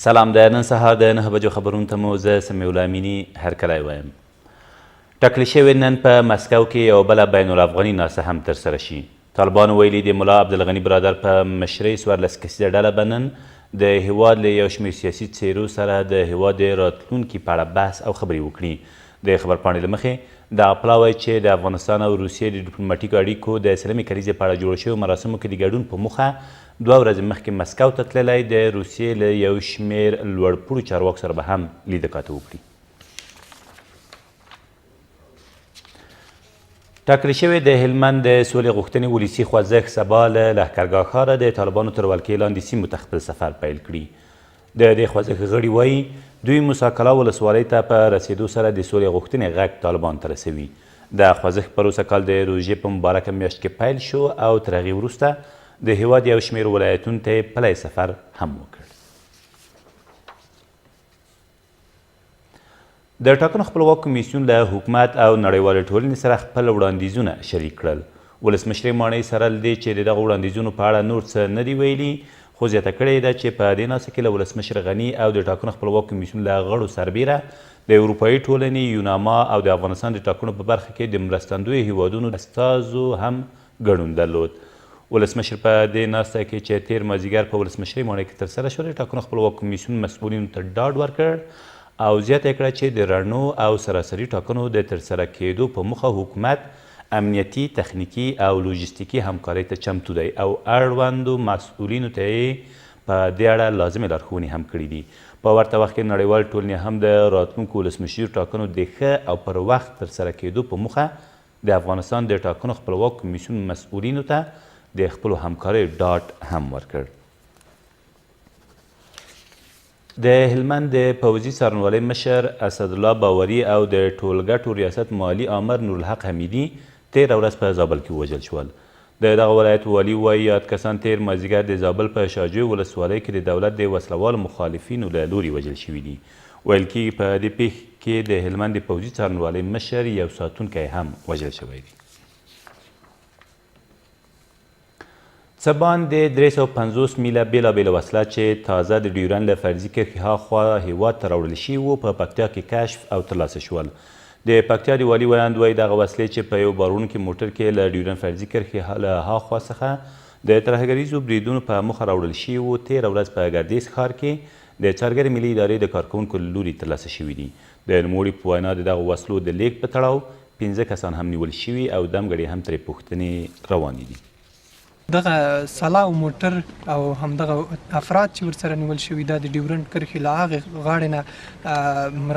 سلام، د نن سهار د 9 بجو خبرونو ته مو زه سمیع الله امیني هرکلی وایم. ټاکل شوې نن په مسکو کې یوه بله بین الافغاني ناسته هم ترسره شي. طالبانو ویلي د ملا عبدالغني برادر په مشرۍ 14 کسیزه ډله به نن د هیواد له یو شمېر سیاسي څیرو سره د هیواد د راتلونکي په اړه بحث او خبرې وکړي. د خبرپاڼې له مخې دغه پلاوی چې د افغانستان او روسیې د ډیپلوماټیکو اړیکو د سلمې کلیزې په اړه جوړو شویو مراسمو کې د ګډون په موخه 2 ورځې مخکې مسکو ته تللی د روسیې له یو شمېر لوړپوړو چارواکو سره به هم لیده کاته وکړي. ټاکل شوې د هلمند د سولې غوښتنې ولسي خوځښت سبا له لښکرګاه ښاره د طالبانو تر ولکې لاندې سیمو ته خپل سفر پیل کړي. د دې خوځښت غړي وایي دوی موسی قلعه ولسوالۍ ته په رسېدو سره د سولې غوښتنې غږ طالبانو ته رسوي. د خوځښت پروسه کال د روژې په مبارکه میاشت کې پیل شو او تر هغې وروسته د هیواد یو شمېر ولایتونو ته یې پلی سفر هم وکړ. د ټاکنو خپلواک کمیسیون له حکومت او نړیوالې ټولنې سره خپل وړاندیزونه شریک کړل. ولسمشرې ماڼۍ سره له دې چې د دغو وړاندیزونو په اړه نور څه نه دي ویلي، خو زیاته کړې ده چې په دې ناسته کې له ولسمشر غني او د ټاکنو خپلواک کمیسیون له غړو سربیره د اروپایي ټولنې، یوناما او د افغانستان د ټاکنو په برخه کې د مرستندویو هیوادونو استازو هم ګډون درلود. ولسمشر په دې ناسته کې چې تیر مازدیګر په ولسمشرۍ ماڼۍ کې ترسره شوه د ټاکنو خپلواک کمیسیون مسؤلینو ته ډاډ ورکړ او زیاته کړه چې د رڼو او سراسري ټاکنو د ترسره کېدو په موخه حکومت امنیتي، تخنیکي او لوژستیکي همکارۍ ته چمتو دی او اړوندو مسؤلینو ته یې په دې اړه لازمې لارښوونې هم کړي دي. په ورته وخت کې نړیوال ټولنې هم د راتلونکو ولسمشریو ټاکنو د ښه او پر وخت ترسره کېدو په موخه د افغانستان د ټاکنو خپلواک کمیسیون مسؤلینو ته د خپلو همکاریو ډاډ هم ورکړ. د هلمند د پوځي څارنوالۍ مشر اسدالله باوري او د ټولګټو ریاست مالي آمر نورالحق حمیدي تېره ورځ په زابل کې ووژل شول. د دغه ولایت والي وایي یاد کسان تېر مازدیګر د زابل په شاجوی ولسوالۍ کې د دولت د وسلوالو مخالفینو له لوري وژل شوي دي. ویل کېږي په دې پیښې کې د هلمند د پوځي څارنوالۍ مشر یو ساتونکی هم وژل شوی دی. څه باندې 350 میله بېلابېله وسله چې تازه د ډیورند له فرضي کرښې هاخوا هیواد ته راوړل شوي وو په پکتیا کې کشف او ترلاسه شول. د پکتیا د والي ویاند وایي دغه وسلې چې په یو باروړونکي موټر کې له ډیورند فرضي کرښې له هاخوا څخه د ترهګریزو بریدونو په موخه راوړل شوي وو تېره ورځ په ګردیز ښار کې د څارګرې ملي ادارې د کارکوونکو له لوري ترلاسه شوي دي. د نوموړي په وینا د دغو وسلو د لیږد په تړاو 15 کسان هم نیول شوي او دمګړې هم ترې پوښتنې روانې دي. دغه سلا او موټر او همدغه افراد چې ورسره نیول شوي دا د ډیورند کرښې له هغې غاړې نه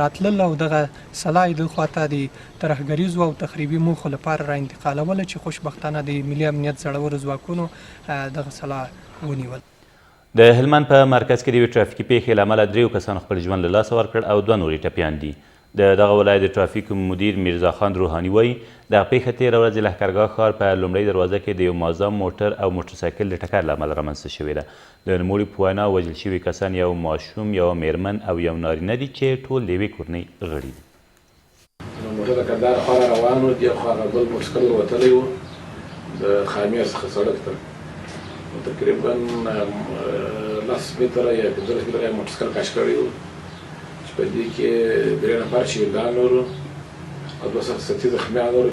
راتلل او دغه سلا یې د خواته د ترهګریزو او تخریبي موخو لپاره را انتقالوله چې خوشبختانه د ملي امنیت زړورو ځواکونو دغه سلا ونیول. د هلمند په مرکز کې د یوې ټرافیکي پیښې له امله 3 کسانو خپل ژوند له لاسه ورکړ او 2 نور یې ټپیان دي. د دغه ولایت د ټرافیک مدیر میرزا خان روحاني وایي دغه پیښه تېره ورځ د لښکرګاه ښار په لومړۍ دروازه کې د یو مازدا موټر او موټرسایکل د ټکر له امله رامنځته شوې ده. د نوموړي په وینا وژل شوي کسان یو ماشوم، یوه میرمن او یو نارینه دي چې ټول د یوې کورنۍ غړي دي. موټر د کندهار خوا روان و، دې خوا بل موټرسایکل وتلی و د خامیر څخه سړک ته تقریبا 10 متره یا 15 متره یې موټرسایکل کش کړی و چې په دې کې 3 نفر شهیدان ول او 230 زخمیان ول.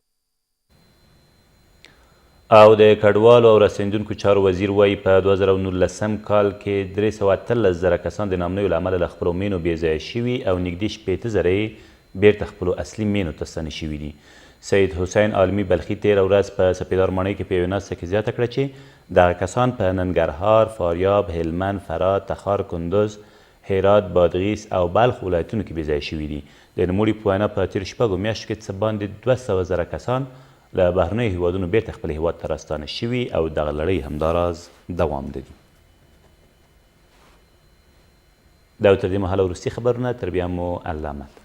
او د کډوالو او راستنیدونکو چارو وزیر وایي په 2019 کال کې 313 زره کسان د نامنیو له امله له خپلو مینو بېځایه شوي او نږدې 60 زره یې بیرته خپلو اصلي مینو ته ستنې شوي دي. سید حسین عالمي بلخي تېره ورځ په سپېدار ماڼۍ کې په یوې ناسته کې زیاته کړه چې دغه کسان په ننګرهار، فاریاب، هلمند، فراه، تخار، کندوز، هرات، بادغیس او بلخ ولایتونو کې بېځایه شوي دي. د نوموړي په وینا په تېرو 6 میاشتو کې څه باندې 200 زره کسان له بهرنیو هیوادونو بیرته خپل هیواد ته راستانه شوي او دغه لړۍ همداراز دوام لري. دا تر دې مهاله وروستي خبرونه، تر بیا مو الله امد.